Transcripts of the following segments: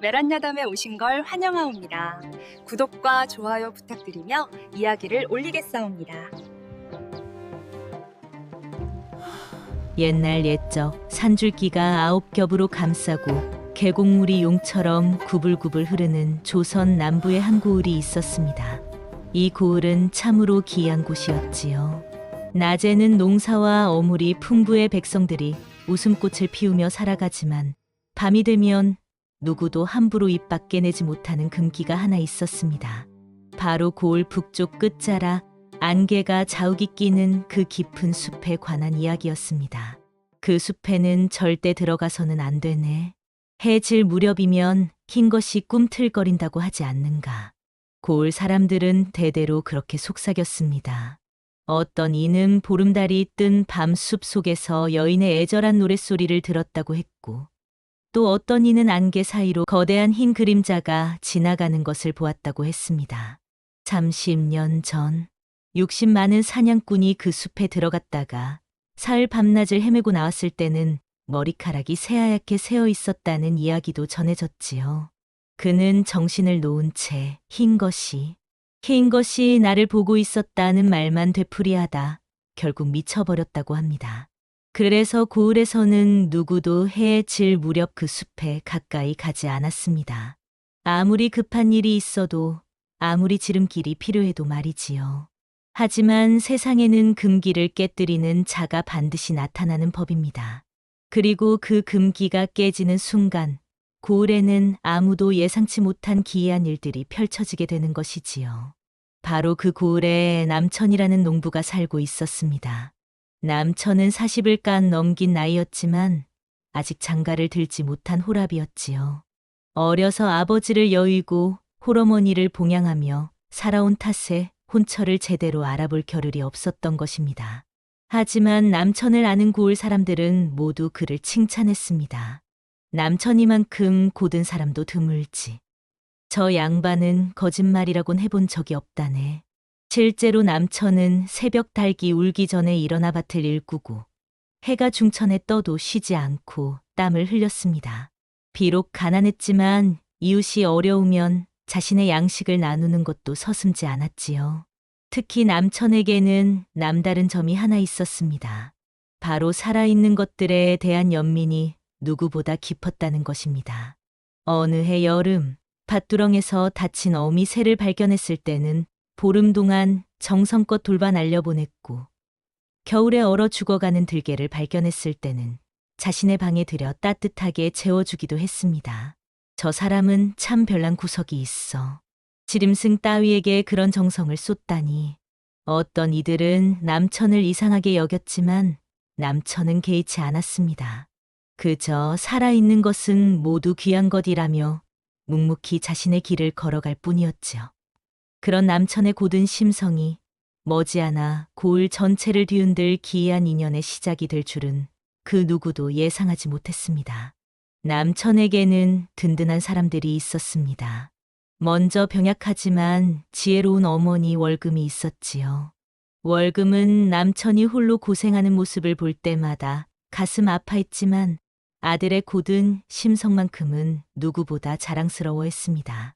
메란야담에 오신 걸 환영하옵니다. 구독과 좋아요 부탁드리며 이야기를 올리겠사옵니다. 옛날 옛적 산줄기가 9겹으로 감싸고 계곡물이 용처럼 구불구불 흐르는 조선 남부의 한 고을이 있었습니다. 이 고을은 참으로 귀한 곳이었지요. 낮에는 농사와 어물이 풍부해 백성들이 웃음꽃을 피우며 살아가지만 밤이 되면 누구도 함부로 입 밖에 내지 못하는 금기가 하나 있었습니다. 바로 고을 북쪽 끝자락 안개가 자욱이 끼는 그 깊은 숲에 관한 이야기였습니다. 그 숲에는 절대 들어가서는 안 되네. 해 질 무렵이면 흰 것이 꿈틀거린다고 하지 않는가. 고을 사람들은 대대로 그렇게 속삭였습니다. 어떤 이는 보름달이 뜬 밤 숲 속에서 여인의 애절한 노랫소리를 들었다고 했고, 또 어떤 이는 안개 사이로 거대한 흰 그림자가 지나가는 것을 보았다고 했습니다. 30년 전 60 많은 사냥꾼이 그 숲에 들어갔다가 사흘 밤낮을 헤매고 나왔을 때는 머리카락이 새하얗게 새어 있었다는 이야기도 전해졌지요. 그는 정신을 놓은 채 흰 것이 나를 보고 있었다는 말만 되풀이하다 결국 미쳐버렸다고 합니다. 그래서 고을에서는 누구도 해에 질 무렵 그 숲에 가까이 가지 않았습니다. 아무리 급한 일이 있어도 아무리 지름길이 필요해도 말이지요. 하지만 세상에는 금기를 깨뜨리는 자가 반드시 나타나는 법입니다. 그리고 그 금기가 깨지는 순간 고을에는 아무도 예상치 못한 기이한 일들이 펼쳐지게 되는 것이지요. 바로 그 고을에 남천이라는 농부가 살고 있었습니다. 남천은 40을 깐 넘긴 나이였지만 아직 장가를 들지 못한 호랍이었지요. 어려서 아버지를 여의고 홀어머니를 봉양하며 살아온 탓에 혼처를 제대로 알아볼 겨를이 없었던 것입니다. 하지만 남천을 아는 고을 사람들은 모두 그를 칭찬했습니다. 남천이만큼 고든 사람도 드물지. 저 양반은 거짓말이라곤 해본 적이 없다네. 실제로 남천은 새벽 닭이 울기 전에 일어나 밭을 일구고 해가 중천에 떠도 쉬지 않고 땀을 흘렸습니다. 비록 가난했지만 이웃이 어려우면 자신의 양식을 나누는 것도 서슴지 않았지요. 특히 남천에게는 남다른 점이 하나 있었습니다. 바로 살아있는 것들에 대한 연민이 누구보다 깊었다는 것입니다. 어느 해 여름, 밭두렁에서 다친 어미 새를 발견했을 때는 보름 동안 정성껏 돌봐 날려보냈고, 겨울에 얼어 죽어가는 들개를 발견했을 때는 자신의 방에 들여 따뜻하게 재워주기도 했습니다. 저 사람은 참 별난 구석이 있어. 지림승 따위에게 그런 정성을 쏟다니. 어떤 이들은 남천을 이상하게 여겼지만 남천은 개의치 않았습니다. 그저 살아있는 것은 모두 귀한 것이라며 묵묵히 자신의 길을 걸어갈 뿐이었지요. 그런 남천의 고든 심성이 머지않아 고을 전체를 뒤흔들 기이한 인연의 시작이 될 줄은 그 누구도 예상하지 못했습니다. 남천에게는 든든한 사람들이 있었습니다. 먼저 병약하지만 지혜로운 어머니 월금이 있었지요. 월금은 남천이 홀로 고생하는 모습을 볼 때마다 가슴 아파했지만 아들의 고든 심성만큼은 누구보다 자랑스러워했습니다.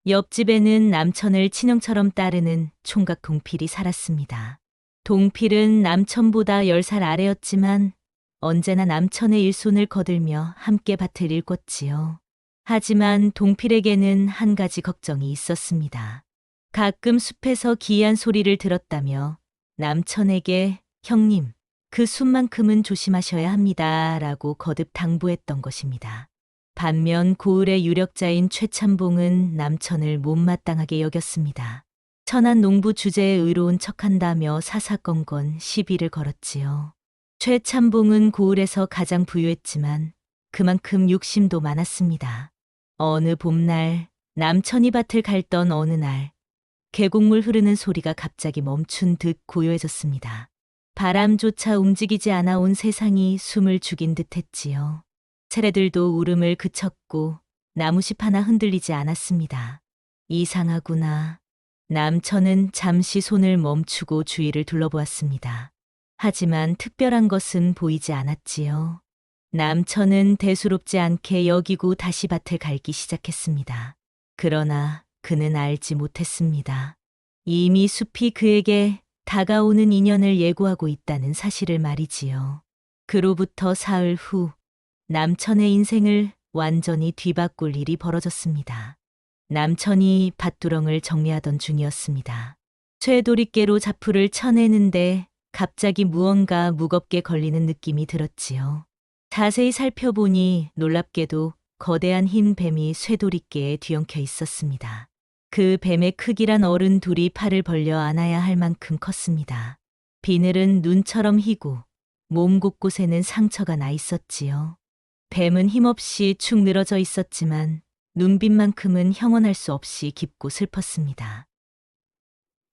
옆집에는 남천을 친형처럼 따르는 총각 동필이 살았습니다. 동필은 남천보다 10살 아래였지만 언제나 남천의 일손을 거들며 함께 밭을 일궜지요. 하지만 동필에게는 한 가지 걱정이 있었습니다. 가끔 숲에서 기이한 소리를 들었다며 남천에게 형님, 그 숲만큼은 조심하셔야 합니다. 라고 거듭 당부했던 것입니다. 반면 고을의 유력자인 최참봉은 남천을 못마땅하게 여겼습니다. 천한 농부 주제에 의로운 척한다며 사사건건 시비를 걸었지요. 최참봉은 고을에서 가장 부유했지만 그만큼 욕심도 많았습니다. 어느 봄날 남천이 밭을 갈던 어느 날 계곡물 흐르는 소리가 갑자기 멈춘 듯 고요해졌습니다. 바람조차 움직이지 않아 온 세상이 숨을 죽인 듯 했지요. 새래들도 울음을 그쳤고 나무잎 하나 흔들리지 않았습니다. 이상하구나. 남천은 잠시 손을 멈추고 주위를 둘러보았습니다. 하지만 특별한 것은 보이지 않았지요. 남천은 대수롭지 않게 여기고 다시 밭을 갈기 시작했습니다. 그러나 그는 알지 못했습니다. 이미 숲이 그에게 다가오는 인연을 예고하고 있다는 사실을 말이지요. 그로부터 사흘 후 남천의 인생을 완전히 뒤바꿀 일이 벌어졌습니다. 남천이 밭두렁을 정리하던 중이었습니다. 쇠도리깨로 자풀을 쳐내는데 갑자기 무언가 무겁게 걸리는 느낌이 들었지요. 자세히 살펴보니 놀랍게도 거대한 흰 뱀이 쇠도리깨에 뒤엉켜 있었습니다. 그 뱀의 크기란 어른 둘이 팔을 벌려 안아야 할 만큼 컸습니다. 비늘은 눈처럼 희고 몸 곳곳에는 상처가 나 있었지요. 뱀은 힘없이 축 늘어져 있었지만 눈빛만큼은 형언할 수 없이 깊고 슬펐습니다.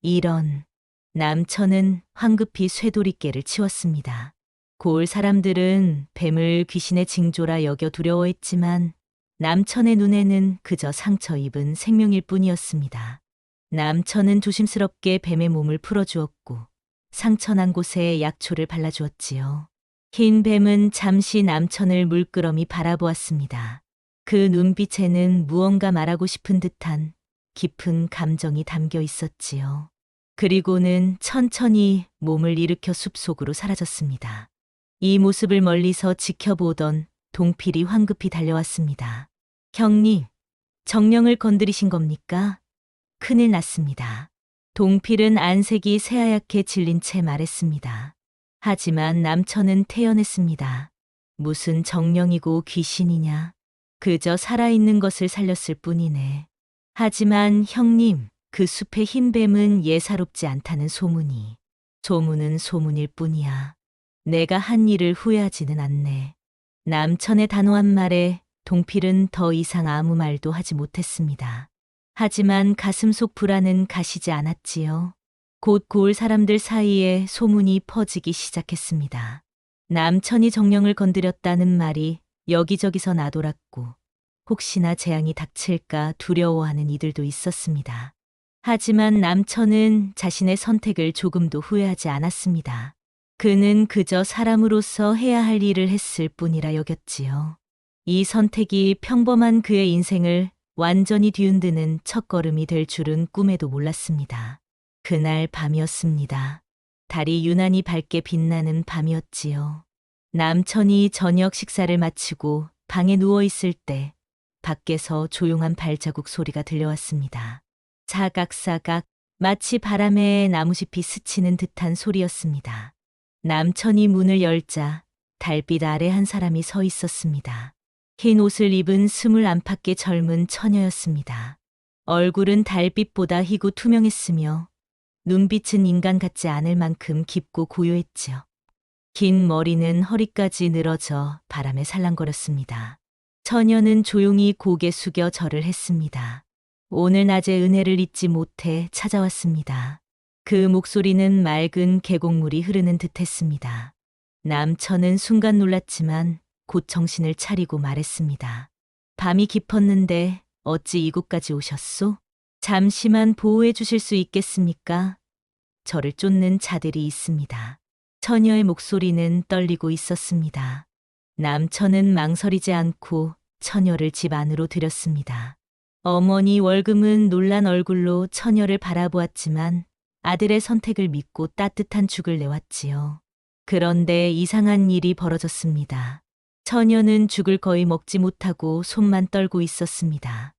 이런, 남천은 황급히 쇠도리깨를 치웠습니다. 고을 사람들은 뱀을 귀신의 징조라 여겨 두려워했지만 남천의 눈에는 그저 상처 입은 생명일 뿐이었습니다. 남천은 조심스럽게 뱀의 몸을 풀어주었고 상처난 곳에 약초를 발라주었지요. 흰 뱀은 잠시 남천을 물끄러미 바라보았습니다. 그 눈빛에는 무언가 말하고 싶은 듯한 깊은 감정이 담겨 있었지요. 그리고는 천천히 몸을 일으켜 숲속으로 사라졌습니다. 이 모습을 멀리서 지켜보던 동필이 황급히 달려왔습니다. 형님, 정령을 건드리신 겁니까? 큰일 났습니다. 동필은 안색이 새하얗게 질린 채 말했습니다. 하지만 남천은 태연했습니다. 무슨 정령이고 귀신이냐. 그저 살아있는 것을 살렸을 뿐이네. 하지만 형님, 그 숲의 흰 뱀은 예사롭지 않다는 소문이. 소문은 소문일 뿐이야. 내가 한 일을 후회하지는 않네. 남천의 단호한 말에 동필은 더 이상 아무 말도 하지 못했습니다. 하지만 가슴속 불안은 가시지 않았지요. 곧 고을 사람들 사이에 소문이 퍼지기 시작했습니다. 남천이 정령을 건드렸다는 말이 여기저기서 나돌았고 혹시나 재앙이 닥칠까 두려워하는 이들도 있었습니다. 하지만 남천은 자신의 선택을 조금도 후회하지 않았습니다. 그는 그저 사람으로서 해야 할 일을 했을 뿐이라 여겼지요. 이 선택이 평범한 그의 인생을 완전히 뒤흔드는 첫걸음이 될 줄은 꿈에도 몰랐습니다. 그날 밤이었습니다. 달이 유난히 밝게 빛나는 밤이었지요. 남천이 저녁 식사를 마치고 방에 누워 있을 때 밖에서 조용한 발자국 소리가 들려왔습니다. 사각사각 마치 바람에 나무잎이 스치는 듯한 소리였습니다. 남천이 문을 열자 달빛 아래 한 사람이 서 있었습니다. 흰 옷을 입은 20 안팎의 젊은 처녀였습니다. 얼굴은 달빛보다 희고 투명했으며 눈빛은 인간 같지 않을 만큼 깊고 고요했지요. 긴 머리는 허리까지 늘어져 바람에 살랑거렸습니다. 처녀는 조용히 고개 숙여 절을 했습니다. 오늘 낮의 은혜를 잊지 못해 찾아왔습니다. 그 목소리는 맑은 계곡물이 흐르는 듯했습니다. 남천은 순간 놀랐지만 곧 정신을 차리고 말했습니다. 밤이 깊었는데 어찌 이곳까지 오셨소? 잠시만 보호해 주실 수 있겠습니까? 저를 쫓는 자들이 있습니다. 처녀의 목소리는 떨리고 있었습니다. 남천은 망설이지 않고 처녀를 집 안으로 들였습니다. 어머니 월금은 놀란 얼굴로 처녀를 바라보았지만 아들의 선택을 믿고 따뜻한 죽을 내왔지요. 그런데 이상한 일이 벌어졌습니다. 처녀는 죽을 거의 먹지 못하고 손만 떨고 있었습니다.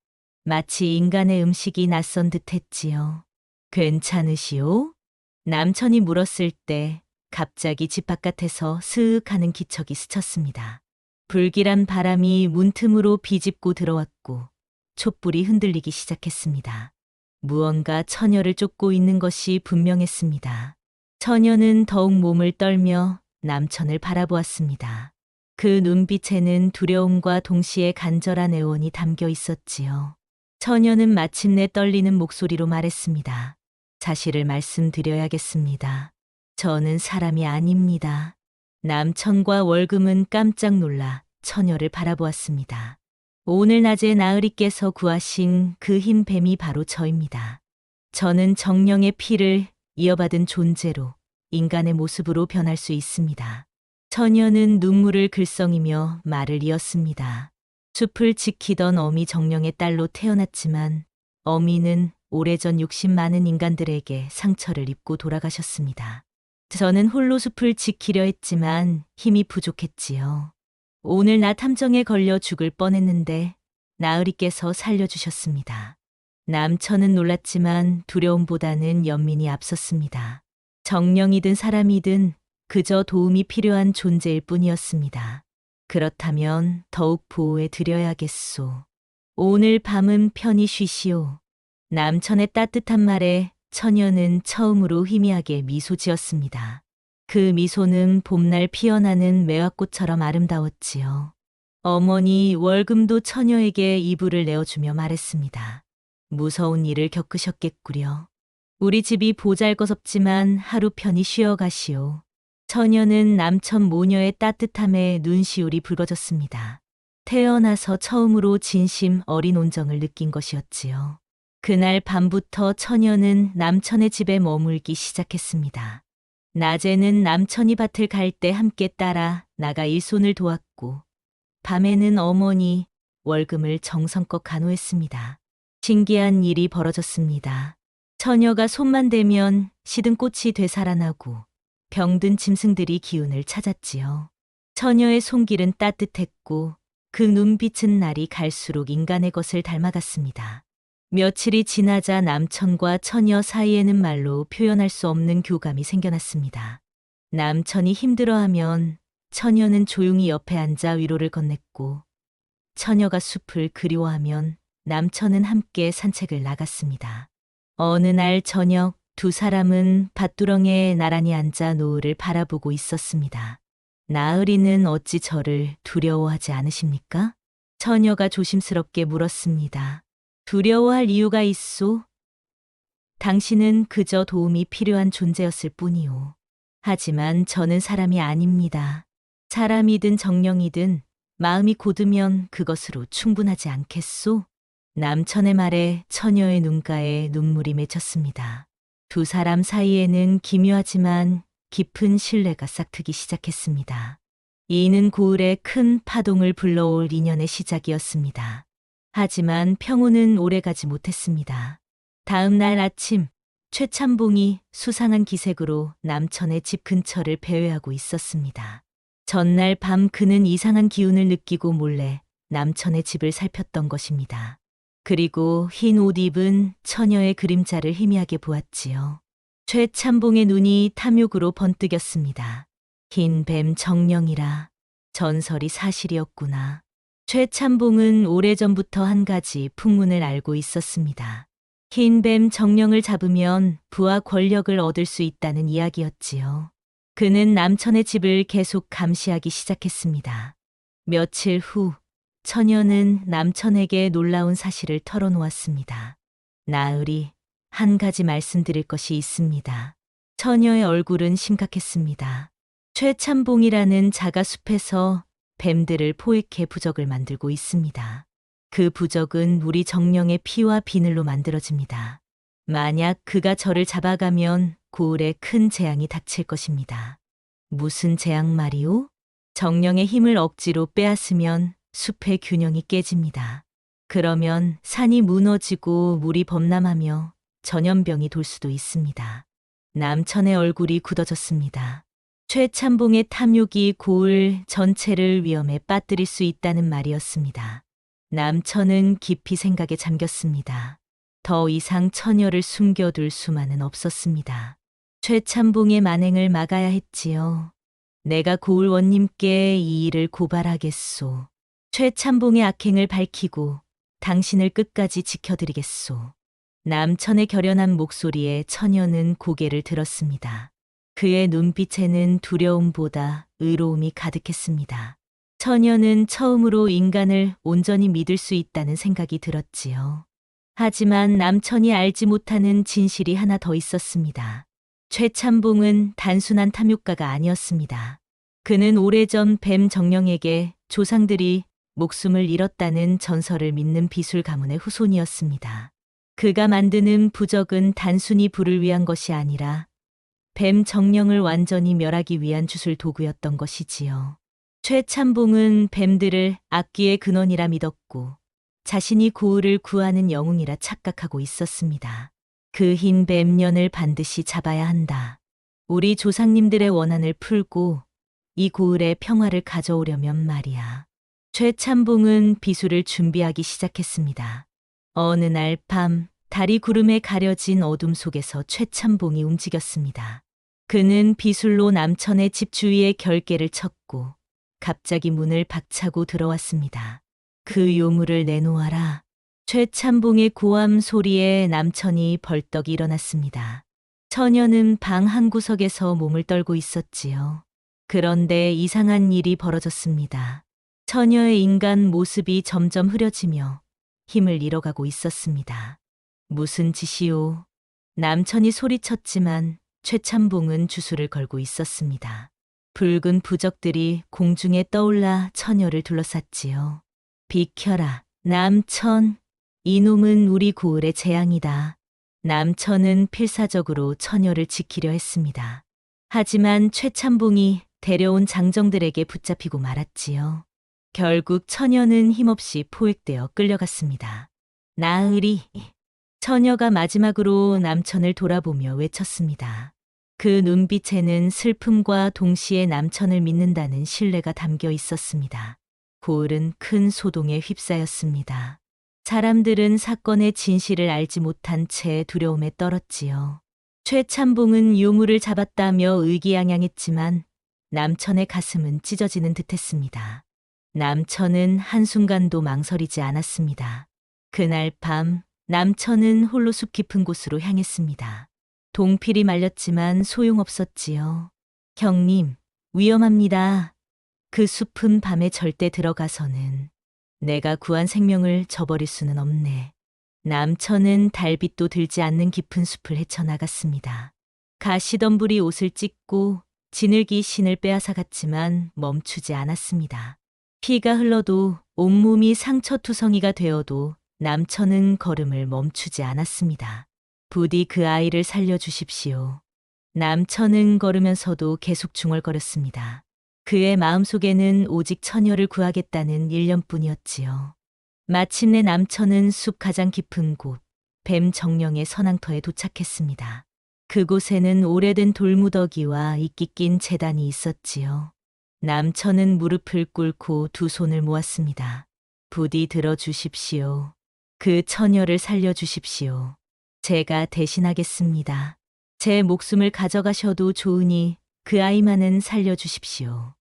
마치 인간의 음식이 낯선 듯 했지요. 괜찮으시오? 남천이 물었을 때 갑자기 집 바깥에서 스윽 하는 기척이 스쳤습니다. 불길한 바람이 문틈으로 비집고 들어왔고 촛불이 흔들리기 시작했습니다. 무언가 처녀를 쫓고 있는 것이 분명했습니다. 처녀는 더욱 몸을 떨며 남천을 바라보았습니다. 그 눈빛에는 두려움과 동시에 간절한 애원이 담겨 있었지요. 처녀는 마침내 떨리는 목소리로 말했습니다. 사실을 말씀드려야겠습니다. 저는 사람이 아닙니다. 남천과 월금은 깜짝 놀라 처녀를 바라보았습니다. 오늘 낮에 나으리께서 구하신 그 흰 뱀이 바로 저입니다. 저는 정령의 피를 이어받은 존재로 인간의 모습으로 변할 수 있습니다. 처녀는 눈물을 글썽이며 말을 이었습니다. 숲을 지키던 어미 정령의 딸로 태어났지만 어미는 오래전 욕심 많은 인간들에게 상처를 입고 돌아가셨습니다. 저는 홀로 숲을 지키려 했지만 힘이 부족했지요. 오늘 나 탐정에 걸려 죽을 뻔했는데 나으리께서 살려주셨습니다. 남천은 놀랐지만 두려움보다는 연민이 앞섰습니다. 정령이든 사람이든 그저 도움이 필요한 존재일 뿐이었습니다. 그렇다면 더욱 보호해 드려야겠소. 오늘 밤은 편히 쉬시오. 남천의 따뜻한 말에 처녀는 처음으로 희미하게 미소 지었습니다. 그 미소는 봄날 피어나는 매화꽃처럼 아름다웠지요. 어머니 월금도 처녀에게 이불을 내어주며 말했습니다. 무서운 일을 겪으셨겠구려. 우리 집이 보잘것없지만 하루 편히 쉬어가시오. 처녀는 남천 모녀의 따뜻함에 눈시울이 붉어졌습니다. 태어나서 처음으로 진심 어린 온정을 느낀 것이었지요. 그날 밤부터 처녀는 남천의 집에 머물기 시작했습니다. 낮에는 남천이 밭을 갈 때 함께 따라 나가 일손을 도왔고, 밤에는 어머니 월금을 정성껏 간호했습니다. 신기한 일이 벌어졌습니다. 처녀가 손만 대면 시든 꽃이 되살아나고 병든 짐승들이 기운을 찾았지요. 처녀의 손길은 따뜻했고 그 눈빛은 날이 갈수록 인간의 것을 닮아갔습니다. 며칠이 지나자 남천과 처녀 사이에는 말로 표현할 수 없는 교감이 생겨났습니다. 남천이 힘들어하면 처녀는 조용히 옆에 앉아 위로를 건넸고, 처녀가 숲을 그리워하면 남천은 함께 산책을 나갔습니다. 어느 날 저녁 두 사람은 밭두렁에 나란히 앉아 노을을 바라보고 있었습니다. 나으리는 어찌 저를 두려워하지 않으십니까? 처녀가 조심스럽게 물었습니다. 두려워할 이유가 있소? 당신은 그저 도움이 필요한 존재였을 뿐이오. 하지만 저는 사람이 아닙니다. 사람이든 정령이든 마음이 곧으면 그것으로 충분하지 않겠소? 남천의 말에 처녀의 눈가에 눈물이 맺혔습니다. 두 사람 사이에는 기묘하지만 깊은 신뢰가 싹트기 시작했습니다. 이는 고을에 큰 파동을 불러올 인연의 시작이었습니다. 하지만 평온은 오래가지 못했습니다. 다음 날 아침, 최참봉이 수상한 기색으로 남천의 집 근처를 배회하고 있었습니다. 전날 밤 그는 이상한 기운을 느끼고 몰래 남천의 집을 살폈던 것입니다. 그리고 흰 옷 입은 처녀의 그림자를 희미하게 보았지요. 최참봉의 눈이 탐욕으로 번뜩였습니다. 흰 뱀 정령이라 전설이 사실이었구나. 최참봉은 오래전부터 한 가지 풍문을 알고 있었습니다. 흰 뱀 정령을 잡으면 부와 권력을 얻을 수 있다는 이야기였지요. 그는 남천의 집을 계속 감시하기 시작했습니다. 며칠 후 처녀는 남천에게 놀라운 사실을 털어놓았습니다. 나으리, 한 가지 말씀드릴 것이 있습니다. 처녀의 얼굴은 심각했습니다. 최참봉이라는 자가 숲에서 뱀들을 포획해 부적을 만들고 있습니다. 그 부적은 우리 정령의 피와 비늘로 만들어집니다. 만약 그가 저를 잡아가면 고을에 큰 재앙이 닥칠 것입니다. 무슨 재앙 말이오? 정령의 힘을 억지로 빼앗으면 숲의 균형이 깨집니다. 그러면 산이 무너지고 물이 범람하며 전염병이 돌 수도 있습니다. 남천의 얼굴이 굳어졌습니다. 최참봉의 탐욕이 고을 전체를 위험에 빠뜨릴 수 있다는 말이었습니다. 남천은 깊이 생각에 잠겼습니다. 더 이상 처녀를 숨겨둘 수만은 없었습니다. 최참봉의 만행을 막아야 했지요. 내가 고을 원님께 이 일을 고발하겠소. 최참봉의 악행을 밝히고 당신을 끝까지 지켜드리겠소. 남천의 결연한 목소리에 처녀는 고개를 들었습니다. 그의 눈빛에는 두려움보다 의로움이 가득했습니다. 처녀는 처음으로 인간을 온전히 믿을 수 있다는 생각이 들었지요. 하지만 남천이 알지 못하는 진실이 하나 더 있었습니다. 최참봉은 단순한 탐욕가가 아니었습니다. 그는 오래전 뱀 정령에게 조상들이 목숨을 잃었다는 전설을 믿는 비술 가문의 후손이었습니다. 그가 만드는 부적은 단순히 불을 위한 것이 아니라 뱀 정령을 완전히 멸하기 위한 주술 도구였던 것이지요. 최참봉은 뱀들을 악귀의 근원이라 믿었고 자신이 고을을 구하는 영웅이라 착각하고 있었습니다. 그 흰 뱀년을 반드시 잡아야 한다. 우리 조상님들의 원한을 풀고 이 고을에 평화를 가져오려면 말이야. 최참봉은 비수를 준비하기 시작했습니다. 어느 날 밤 달이 구름에 가려진 어둠 속에서 최참봉이 움직였습니다. 그는 비술로 남천의 집 주위에 결계를 쳤고 갑자기 문을 박차고 들어왔습니다. 그 요물을 내놓아라. 최참봉의 고함 소리에 남천이 벌떡 일어났습니다. 처녀는 방 한 구석에서 몸을 떨고 있었지요. 그런데 이상한 일이 벌어졌습니다. 처녀의 인간 모습이 점점 흐려지며 힘을 잃어가고 있었습니다. 무슨 짓이오? 남천이 소리쳤지만 최참봉은 주술을 걸고 있었습니다. 붉은 부적들이 공중에 떠올라 처녀를 둘러쌌지요. 비켜라, 남천. 이놈은 우리 고을의 재앙이다. 남천은 필사적으로 처녀를 지키려 했습니다. 하지만 최참봉이 데려온 장정들에게 붙잡히고 말았지요. 결국 처녀는 힘없이 포획되어 끌려갔습니다. 나으리. 처녀가 마지막으로 남천을 돌아보며 외쳤습니다. 그 눈빛에는 슬픔과 동시에 남천을 믿는다는 신뢰가 담겨 있었습니다. 고을은 큰 소동에 휩싸였습니다. 사람들은 사건의 진실을 알지 못한 채 두려움에 떨었지요. 최참봉은 요물을 잡았다며 의기양양했지만 남천의 가슴은 찢어지는 듯했습니다. 남천은 한순간도 망설이지 않았습니다. 그날 밤 남천은 홀로 숲 깊은 곳으로 향했습니다. 동필이 말렸지만 소용없었지요. 형님, 위험합니다. 그 숲은 밤에 절대 들어가서는 내가 구한 생명을 저버릴 수는 없네. 남천은 달빛도 들지 않는 깊은 숲을 헤쳐나갔습니다. 가시덤불이 옷을 찢고 지늘기 신을 빼앗아갔지만 멈추지 않았습니다. 피가 흘러도 온몸이 상처투성이가 되어도 남천은 걸음을 멈추지 않았습니다. 부디 그 아이를 살려주십시오. 남천은 걸으면서도 계속 중얼거렸습니다. 그의 마음속에는 오직 처녀를 구하겠다는 일념뿐이었지요. 마침내 남천은 숲 가장 깊은 곳, 뱀 정령의 선앙터에 도착했습니다. 그곳에는 오래된 돌무더기와 이끼 낀 제단이 있었지요. 남천은 무릎을 꿇고 두 손을 모았습니다. 부디 들어주십시오. 그 처녀를 살려주십시오. 제가 대신하겠습니다. 제 목숨을 가져가셔도 좋으니 그 아이만은 살려주십시오.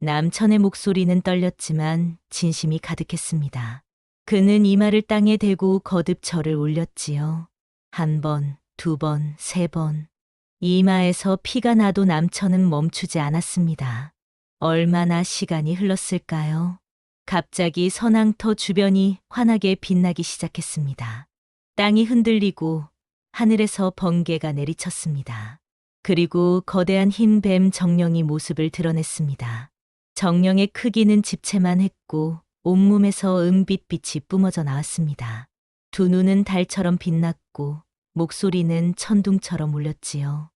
남천의 목소리는 떨렸지만 진심이 가득했습니다. 그는 이마를 땅에 대고 거듭 절을 올렸지요. 한 번, 두 번, 세 번. 이마에서 피가 나도 남천은 멈추지 않았습니다. 얼마나 시간이 흘렀을까요? 갑자기 선앙터 주변이 환하게 빛나기 시작했습니다. 땅이 흔들리고 하늘에서 번개가 내리쳤습니다. 그리고 거대한 흰 뱀 정령이 모습을 드러냈습니다. 정령의 크기는 집채만 했고 온몸에서 은빛 빛이 뿜어져 나왔습니다. 두 눈은 달처럼 빛났고 목소리는 천둥처럼 울렸지요.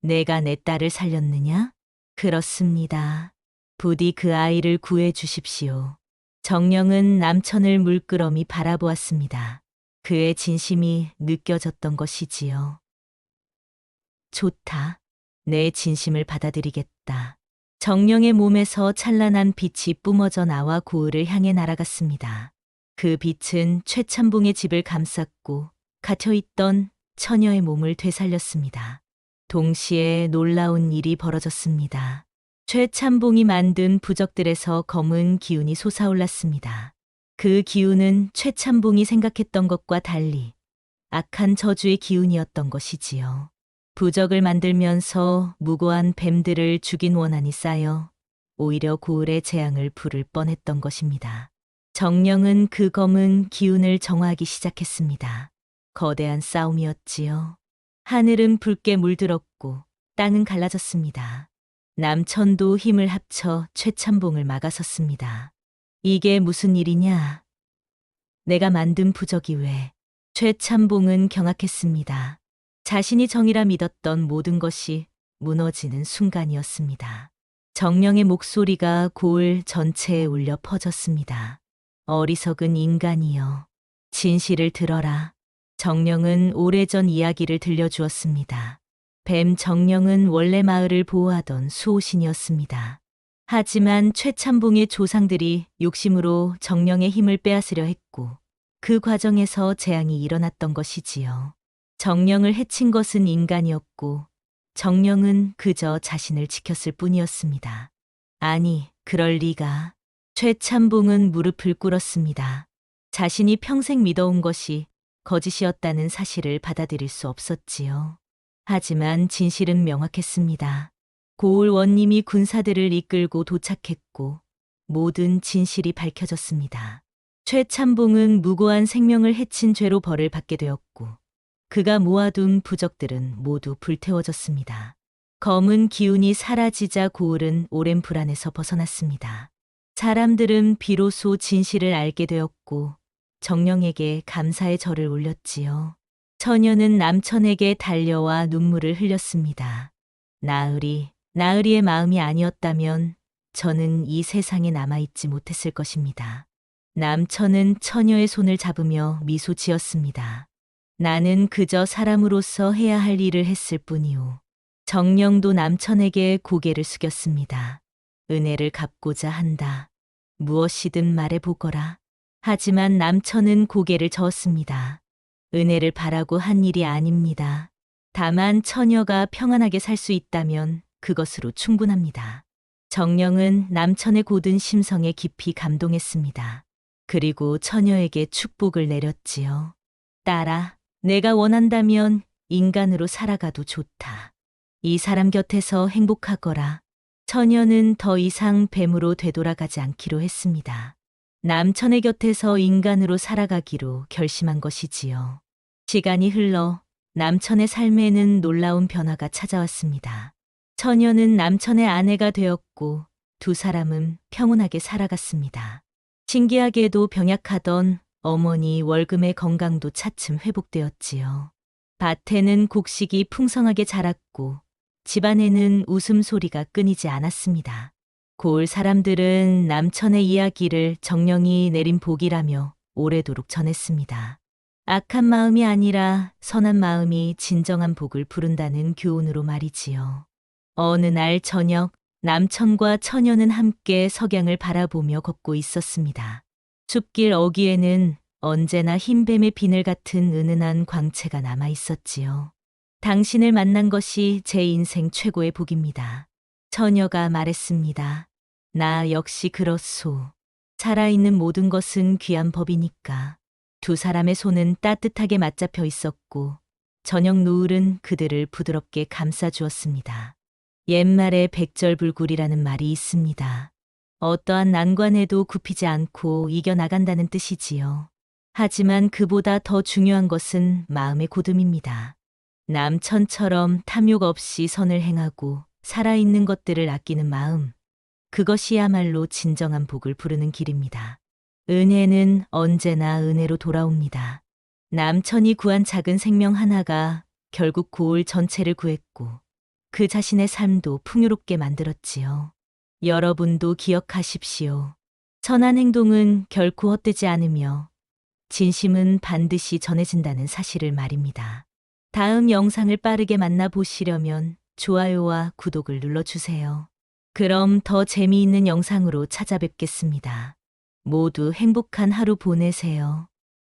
내가 내 딸을 살렸느냐? 그렇습니다. 부디 그 아이를 구해 주십시오. 정령은 남천을 물끄러미 바라보았습니다. 그의 진심이 느껴졌던 것이지요. 좋다. 내 진심을 받아들이겠다. 정령의 몸에서 찬란한 빛이 뿜어져 나와 고을을 향해 날아갔습니다. 그 빛은 최참봉의 집을 감쌌고 갇혀있던 처녀의 몸을 되살렸습니다. 동시에 놀라운 일이 벌어졌습니다. 최참봉이 만든 부적들에서 검은 기운이 솟아올랐습니다. 그 기운은 최참봉이 생각했던 것과 달리 악한 저주의 기운이었던 것이지요. 부적을 만들면서 무고한 뱀들을 죽인 원한이 쌓여 오히려 고을의 재앙을 부를 뻔했던 것입니다. 정령은 그 검은 기운을 정화하기 시작했습니다. 거대한 싸움이었지요. 하늘은 붉게 물들었고 땅은 갈라졌습니다. 남천도 힘을 합쳐 최참봉을 막아섰습니다. 이게 무슨 일이냐? 내가 만든 부적이 왜? 최참봉은 경악했습니다. 자신이 정이라 믿었던 모든 것이 무너지는 순간이었습니다. 정령의 목소리가 고을 전체에 울려 퍼졌습니다. 어리석은 인간이여, 진실을 들어라. 정령은 오래전 이야기를 들려주었습니다. 뱀 정령은 원래 마을을 보호하던 수호신이었습니다. 하지만 최참봉의 조상들이 욕심으로 정령의 힘을 빼앗으려 했고 그 과정에서 재앙이 일어났던 것이지요. 정령을 해친 것은 인간이었고 정령은 그저 자신을 지켰을 뿐이었습니다. 아니, 그럴 리가. 최참봉은 무릎을 꿇었습니다. 자신이 평생 믿어온 것이 거짓이었다는 사실을 받아들일 수 없었지요. 하지만 진실은 명확했습니다. 고을 원님이 군사들을 이끌고 도착했고 모든 진실이 밝혀졌습니다. 최참봉은 무고한 생명을 해친 죄로 벌을 받게 되었고 그가 모아둔 부적들은 모두 불태워졌습니다. 검은 기운이 사라지자 고을은 오랜 불안에서 벗어났습니다. 사람들은 비로소 진실을 알게 되었고 정령에게 감사의 절을 올렸지요. 처녀는 남천에게 달려와 눈물을 흘렸습니다. 나으리의 마음이 아니었다면 저는 이 세상에 남아있지 못했을 것입니다. 남천은 처녀의 손을 잡으며 미소 지었습니다. 나는 그저 사람으로서 해야 할 일을 했을 뿐이오. 정령도 남천에게 고개를 숙였습니다. 은혜를 갚고자 한다. 무엇이든 말해보거라. 하지만 남천은 고개를 저었습니다. 은혜를 바라고 한 일이 아닙니다. 다만 처녀가 평안하게 살 수 있다면 그것으로 충분합니다. 정령은 남천의 고든 심성에 깊이 감동했습니다. 그리고 처녀에게 축복을 내렸지요. 딸아, 내가 원한다면 인간으로 살아가도 좋다. 이 사람 곁에서 행복하거라. 처녀는 더 이상 뱀으로 되돌아가지 않기로 했습니다. 남천의 곁에서 인간으로 살아가기로 결심한 것이지요. 시간이 흘러 남천의 삶에는 놀라운 변화가 찾아왔습니다. 처녀는 남천의 아내가 되었고 두 사람은 평온하게 살아갔습니다. 신기하게도 병약하던 어머니 월금의 건강도 차츰 회복되었지요. 밭에는 곡식이 풍성하게 자랐고 집안에는 웃음소리가 끊이지 않았습니다. 고을 사람들은 남천의 이야기를 정령이 내린 복이라며 오래도록 전했습니다. 악한 마음이 아니라 선한 마음이 진정한 복을 부른다는 교훈으로 말이지요. 어느 날 저녁, 남천과 처녀는 함께 석양을 바라보며 걷고 있었습니다. 숲길 어귀에는 언제나 흰뱀의 비늘 같은 은은한 광채가 남아 있었지요. 당신을 만난 것이 제 인생 최고의 복입니다. 처녀가 말했습니다. 나 역시 그렇소. 살아있는 모든 것은 귀한 법이니까. 두 사람의 손은 따뜻하게 맞잡혀 있었고 저녁 노을은 그들을 부드럽게 감싸주었습니다. 옛말에 백절불굴이라는 말이 있습니다. 어떠한 난관에도 굽히지 않고 이겨나간다는 뜻이지요. 하지만 그보다 더 중요한 것은 마음의 고듬입니다. 남천처럼 탐욕 없이 선을 행하고 살아있는 것들을 아끼는 마음, 그것이야말로 진정한 복을 부르는 길입니다. 은혜는 언제나 은혜로 돌아옵니다. 남천이 구한 작은 생명 하나가 결국 고을 전체를 구했고 그 자신의 삶도 풍요롭게 만들었지요. 여러분도 기억하십시오. 선한 행동은 결코 헛되지 않으며 진심은 반드시 전해진다는 사실을 말입니다. 다음 영상을 빠르게 만나보시려면 좋아요와 구독을 눌러주세요. 그럼 더 재미있는 영상으로 찾아뵙겠습니다. 모두 행복한 하루 보내세요.